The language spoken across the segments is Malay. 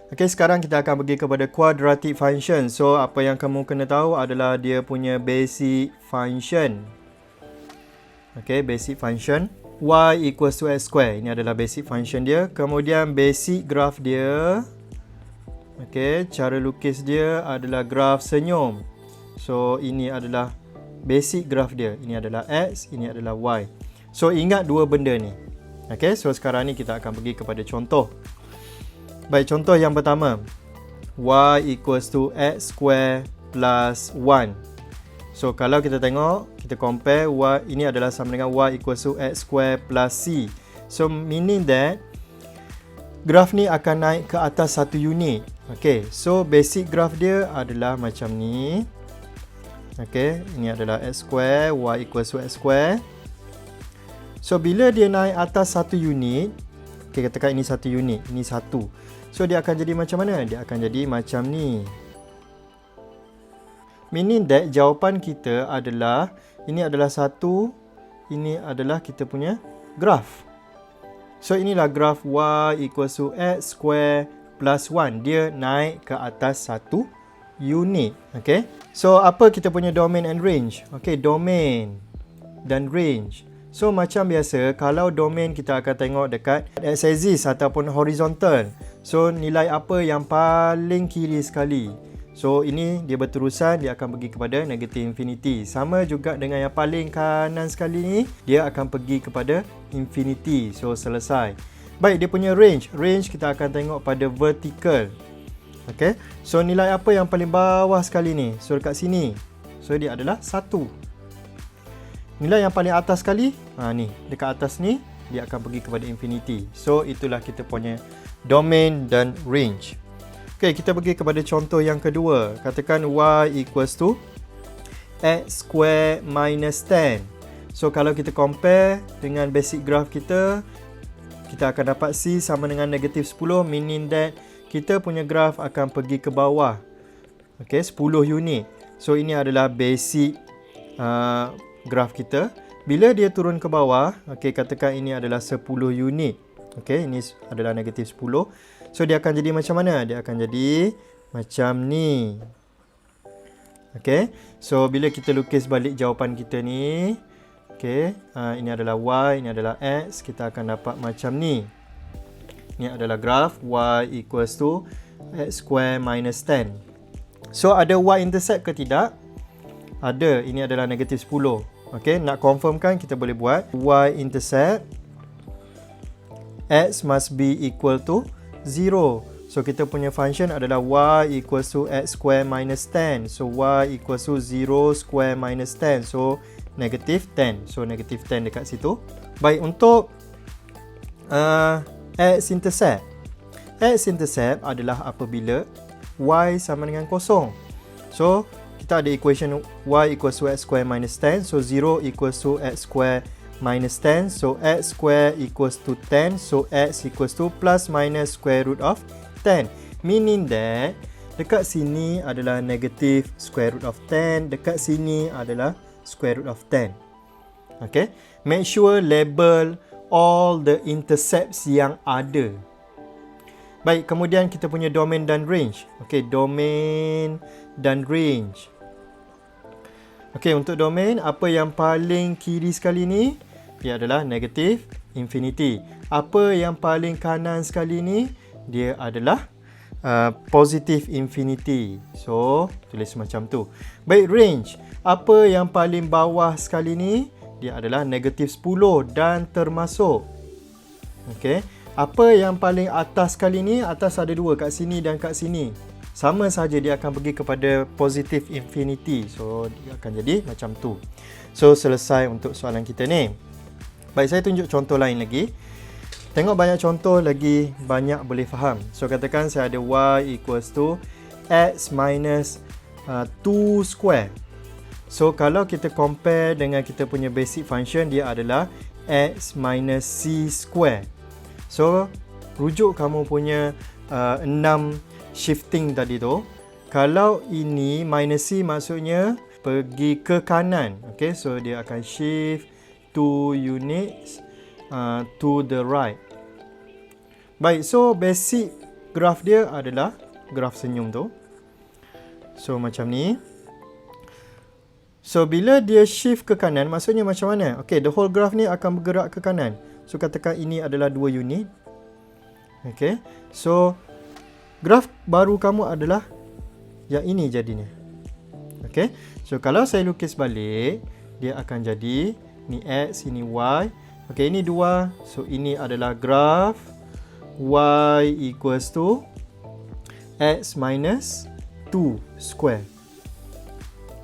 Okey, sekarang kita akan pergi kepada quadratic function. So, apa yang kamu kena tahu adalah dia punya basic function. Okey, basic function. Y equals to x square. Ini adalah basic function dia. Kemudian basic graph dia. Okey, cara lukis dia adalah graf senyum. So, ini adalah basic graph dia. Ini adalah x, ini adalah y. So, ingat dua benda ni. Okey, so sekarang ni kita akan pergi kepada contoh. Baik, contoh yang pertama. Y equals to x square plus 1. So, kalau kita tengok, kita compare, y ini adalah sama dengan y equals to x square plus c. So, meaning that graf ni akan naik ke atas satu unit. Okay, so basic graph dia adalah macam ni. Okay, ini adalah x square, y equals to x square. So, bila dia naik atas satu unit, okay, katakan ini satu unit, ini satu. So, dia akan jadi macam mana? Dia akan jadi macam ni. Meaning that jawapan kita adalah, ini adalah satu, ini adalah kita punya graf. So, inilah graf y equals to x square plus 1. Dia naik ke atas satu unit. Okay. So, apa kita punya domain and range? Okay, domain dan range. So, macam biasa, kalau domain kita akan tengok dekat x-axis ataupun horizontal. So, nilai apa yang paling kiri sekali. So, ini dia berterusan, dia akan pergi kepada negative infinity. Sama juga dengan yang paling kanan sekali ni, dia akan pergi kepada infinity. So, selesai. Baik, dia punya range. Range kita akan tengok pada vertical. Okay. So, nilai apa yang paling bawah sekali ni? So, dekat sini. So, dia adalah 1. Nilai yang paling atas sekali, ni, dekat atas ni, dia akan pergi kepada infinity. So, itulah kita punya domain dan range. Okay, kita pergi kepada contoh yang kedua. Katakan y equals to x square minus 10. So, kalau kita compare dengan basic graph kita, kita akan dapat c sama dengan negative 10, meaning that kita punya graph akan pergi ke bawah. Okay, 10 unit. So, ini adalah basic graf kita. Bila dia turun ke bawah, okay, katakan ini adalah 10 unit. Okay, ini adalah negatif 10. So, dia akan jadi macam mana? Dia akan jadi macam ni. Okay, so bila kita lukis balik jawapan kita ni, okay, ini adalah y, ini adalah x, kita akan dapat macam ni. Ini adalah graf y equals to x square minus 10. So, ada y-intercept ke tidak? Ada, ini adalah negatif 10. Okay, nak confirmkan kita boleh buat y-intercept x must be equal to 0. So, kita punya function adalah y equals to x square minus 10. So, y equals to 0 square minus 10. So, negative 10. So, negative 10 dekat situ. Baik, untuk x-intercept. X-intercept adalah apabila y sama dengan kosong. So, kita ada equation y equals to x square minus 10. So, 0 equals to x square minus 10. So, x square equals to 10. So, x equals to plus minus square root of 10. Meaning that, dekat sini adalah negative square root of 10. Dekat sini adalah square root of 10. Okay. Make sure label all the intercepts yang ada. Baik, kemudian kita punya domain dan range. Okay, domain dan range. Okay, untuk domain, apa yang paling kiri sekali ni? Dia adalah negative infinity. Apa yang paling kanan sekali ni? Dia adalah positive infinity. So, tulis macam tu. Baik, range. Apa yang paling bawah sekali ni? Dia adalah negative 10 dan termasuk. Okay. Apa yang paling atas kali ni? Atas ada dua, kat sini dan kat sini. Sama saja, dia akan pergi kepada positive infinity. So, dia akan jadi macam tu. So, selesai untuk soalan kita ni. Baik, saya tunjuk contoh lain lagi. Tengok banyak contoh lagi, banyak boleh faham. So, katakan saya ada y equals to x minus 2 square. So, kalau kita compare dengan kita punya basic function, dia adalah x minus c square. So, rujuk kamu punya 6 shifting tadi tu. Kalau ini minus c maksudnya pergi ke kanan. Okay, so dia akan shift 2 units to the right. Baik, so basic graph dia adalah graph senyum tu. So macam ni. So bila dia shift ke kanan, maksudnya macam mana? Okay, the whole graph ni akan bergerak ke kanan. So katakan ini adalah 2 unit. Okay, so graph baru kamu adalah yang ini jadinya. Okay, so kalau saya lukis balik, dia akan jadi ni X, ini Y. Okay, ini 2. So ini adalah graph Y equals to X minus 2 square.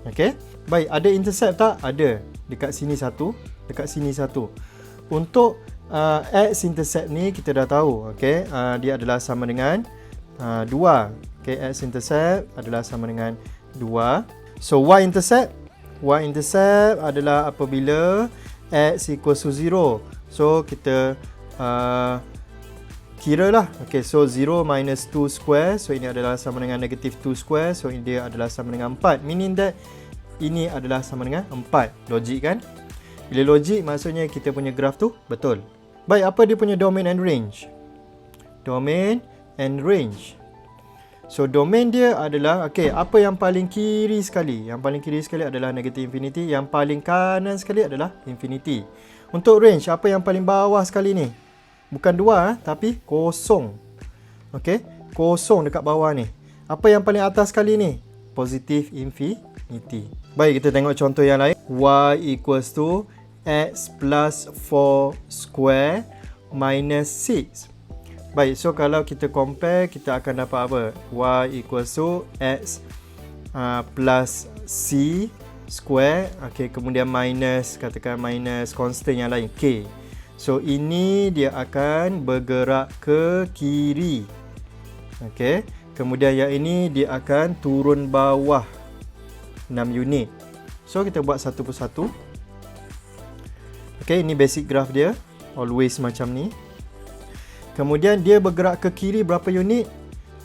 Okay, baik, ada intercept tak? Ada. Dekat sini satu, dekat sini satu. Untuk X intercept ni kita dah tahu. Okay, dia adalah sama dengan 2. Okay, X intercept adalah sama dengan 2. So Y intercept adalah apabila X equals to 0. So kita kira lah. Okay, so 0 minus 2 square. So ini adalah sama dengan negative 2 square. So ini dia adalah sama dengan 4. Meaning that ini adalah sama dengan 4. Logik kan? Bila logik, maksudnya kita punya graph tu betul. Baik, apa dia punya domain and range? Domain and range. So domain dia adalah, okay, apa yang paling kiri sekali? Yang paling kiri sekali adalah negative infinity. Yang paling kanan sekali adalah infinity. Untuk range, apa yang paling bawah sekali ni? Bukan 2, tapi kosong. Okay, kosong dekat bawah ni. Apa yang paling atas sekali ni? Positive infinity. Baik, kita tengok contoh yang lain. Y equals to X plus 4 square minus 6. Baik, so kalau kita compare, kita akan dapat apa? Y equals to X plus C square. Okay, kemudian minus, katakan minus constant yang lain, K. So ini dia akan bergerak ke kiri. Okay, kemudian yang ini dia akan turun bawah 6 unit. So kita buat satu persatu. Okay, ini basic graph dia. Always macam ni. Kemudian dia bergerak ke kiri berapa unit?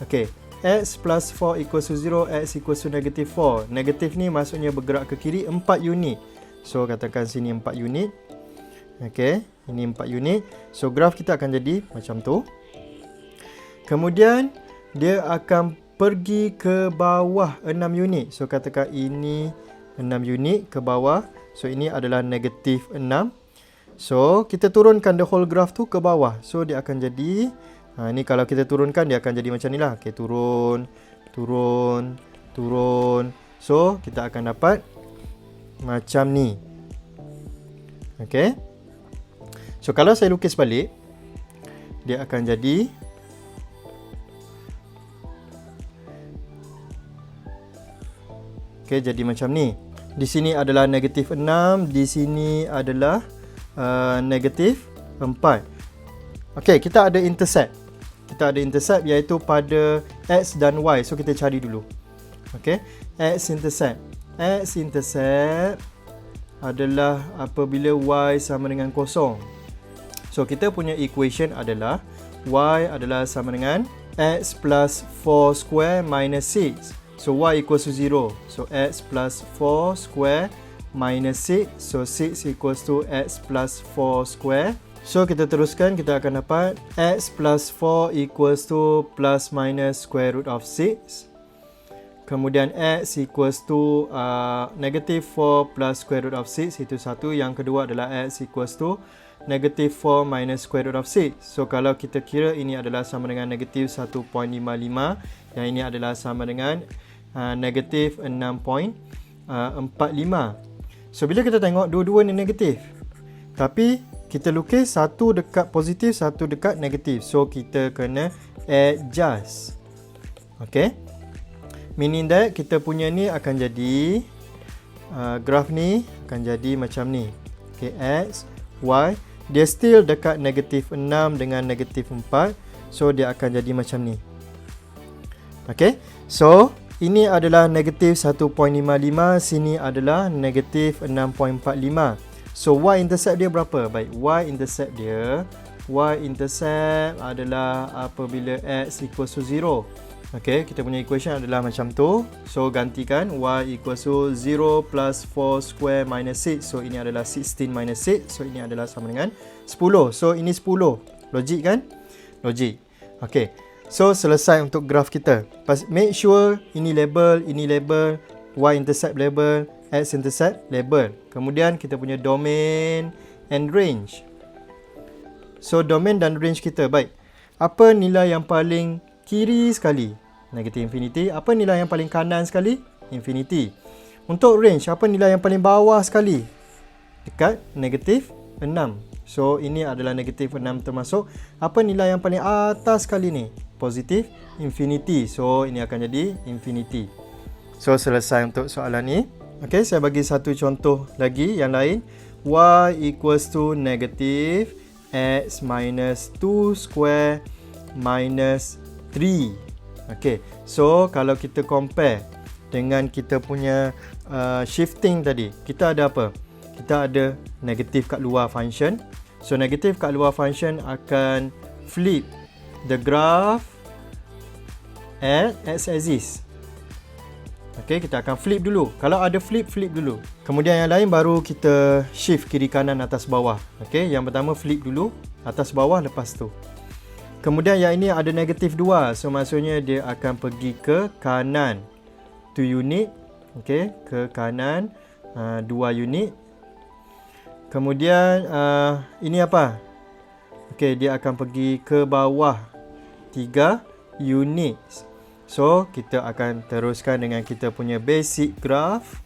Okay, X plus 4 equals to 0, X equals to negative 4. Negative ni maksudnya bergerak ke kiri 4 unit. So katakan sini 4 unit. Okay, ini 4 unit. So graph kita akan jadi macam tu. Kemudian dia akan pergi ke bawah 6 unit. So katakan ini 6 unit ke bawah. So ini adalah negative 6. So kita turunkan the whole graph tu ke bawah. So dia akan jadi, ni kalau kita turunkan dia akan jadi macam ni lah. Okay, turun, turun, turun. So kita akan dapat macam ni. Okay, so kalau saya lukis balik, dia akan jadi okay, jadi macam ni. Di sini adalah negatif 6, di sini adalah negatif 4. Okey, kita ada intercept. Kita ada intercept iaitu pada X dan Y. So kita cari dulu. Okey, X intercept. X intercept adalah apabila Y sama dengan 0. So kita punya equation adalah Y adalah sama dengan X plus 4 square minus 6. So Y equals to 0. So X plus 4 square minus 6. So 6 equals to X plus 4 square. So kita teruskan, kita akan dapat X plus 4 equals to plus minus square root of 6. Kemudian X equals to negative 4 plus square root of 6. Itu satu. Yang kedua adalah X equals to negative 4 minus square root of 6. So kalau kita kira ini adalah sama dengan negative 1.55. Yang ini adalah sama dengan negatif 6.45. So bila kita tengok dua-dua ni negatif, tapi kita lukis satu dekat positif, satu dekat negatif. So kita kena adjust. Okay, meaning that kita punya ni akan jadi graph ni akan jadi macam ni. Okay, X, Y, dia still dekat negatif 6 dengan negatif 4. So dia akan jadi macam ni. Okay, so ini adalah negatif 1.55, sini adalah negatif 6.45. So Y intercept dia berapa? Baik, Y intercept adalah apabila X equals to 0. Okay, kita punya equation adalah macam tu. So gantikan Y equals to 0 plus 4 square minus 6. So ini adalah 16 minus 6. So ini adalah sama dengan 10. So ini 10. Logik kan? Logik. Okay, So selesai untuk graf kita. Make sure ini label, y-intercept label, x-intercept label. Kemudian kita punya domain and range. So domain dan range kita, baik. Apa nilai yang paling kiri sekali? Negative infinity. Apa nilai yang paling kanan sekali? Infinity. Untuk range, apa nilai yang paling bawah sekali? Dekat negative 6. So ini adalah negative 6 termasuk. Apa nilai yang paling atas sekali ni? Positive infinity. So ini akan jadi infinity. So selesai untuk soalan ni. Okey, saya bagi satu contoh lagi yang lain. Y equals to negative x minus 2 square minus 3. Okey, so kalau kita compare dengan kita punya shifting tadi, kita ada apa? Kita ada negatif kat luar function. So negatif kat luar function akan flip the graph at x-axis. Okey, kita akan flip dulu. Kalau ada flip dulu. Kemudian yang lain baru kita shift kiri kanan atas bawah. Okey, yang pertama flip dulu atas bawah, lepas tu. Kemudian yang ini ada negatif 2. So maksudnya dia akan pergi ke kanan 2 unit. Okey, ke kanan 2 unit. Kemudian ini apa? Okey, dia akan pergi ke bawah 3 unit. So kita akan teruskan dengan kita punya basic graph.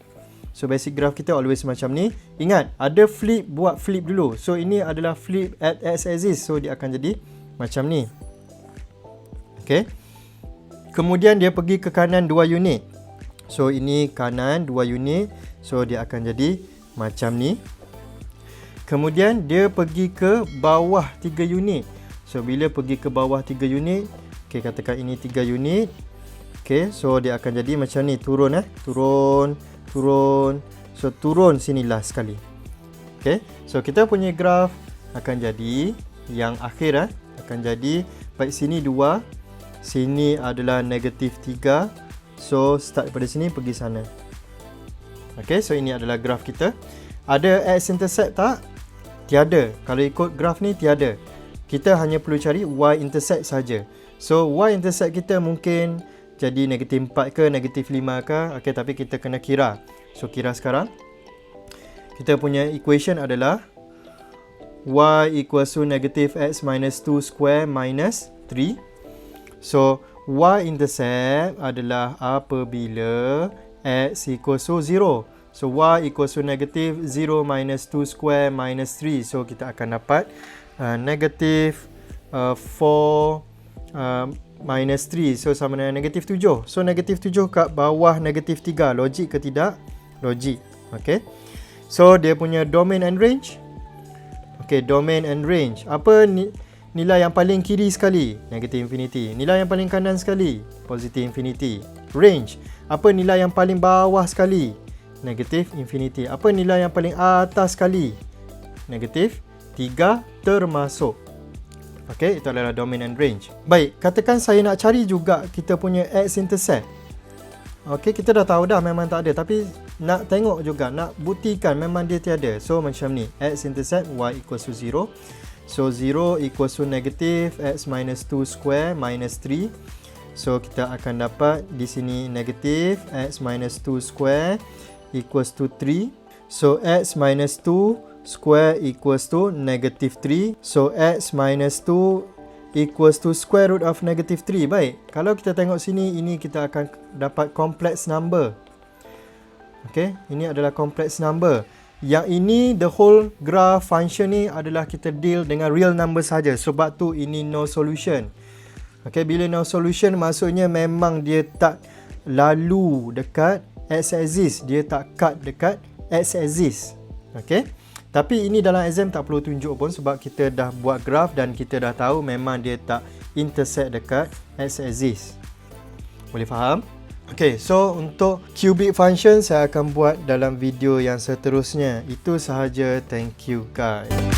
So basic graph kita always macam ni. Ingat, ada flip, buat flip dulu. So ini adalah flip at x-axis. So dia akan jadi macam ni. Okey. Kemudian dia pergi ke kanan 2 unit. So ini kanan 2 unit. So dia akan jadi macam ni. Kemudian dia pergi ke bawah 3 unit. So bila pergi ke bawah 3 unit, okey, katakan ini 3 unit. Okey, so dia akan jadi macam ni, turun turun. So turun sini last sekali. Okey, so kita punya graf akan jadi yang akhir akan jadi baik sini 2, sini adalah negatif 3. So start pada sini pergi sana. Okey, so ini adalah graf kita. Ada x-intercept tak? Tiada. Kalau ikut graf ni tiada. Kita hanya perlu cari y-intercept saja. So y-intercept kita mungkin jadi negatif 4 ke negatif 5 ke. Okey, tapi kita kena kira. So kira sekarang. Kita punya equation adalah y equals to negative x minus 2 square minus 3. So y-intercept adalah apabila x equals to 0. So y equals to negative 0 minus 2 square minus 3. So kita akan dapat negative 4 minus 3. So sama dengan negatif 7. So negatif 7 kat bawah negatif 3. Logik ke tidak? Logik. Okay. So dia punya domain and range. Okay, domain and range. Apa nilai yang paling kiri sekali? Negative infinity. Nilai yang paling kanan sekali? Positive infinity. Range. Apa nilai yang paling bawah sekali? Negative infinity. Apa nilai yang paling atas sekali? Negatif 3 termasuk. Okey, itu adalah domain and range. Baik, katakan saya nak cari juga kita punya x-intercept. Okey, kita dah tahu dah memang tak ada, tapi nak tengok juga, nak buktikan memang dia tiada. So macam ni, x-intercept y equals to 0. So 0 equals to negative x minus 2 square minus 3. So kita akan dapat di sini negative x minus 2 square equals to 3. So x minus 2 square equals to negative 3. So x minus 2 equals to square root of negative 3. Baik, kalau kita tengok sini, ini kita akan dapat complex number. Okay, ini adalah complex number. Yang ini, the whole graph function ni adalah kita deal dengan real number saja. Sebab tu ini no solution. Okay, bila no solution maksudnya memang dia tak lalu dekat x-axis. Dia tak cut dekat x-axis. Okay. Tapi ini dalam exam tak perlu tunjuk pun sebab kita dah buat graf dan kita dah tahu memang dia tak intersect dekat x-axis. Boleh faham? Okay, so untuk cubic function saya akan buat dalam video yang seterusnya. Itu sahaja. Thank you guys.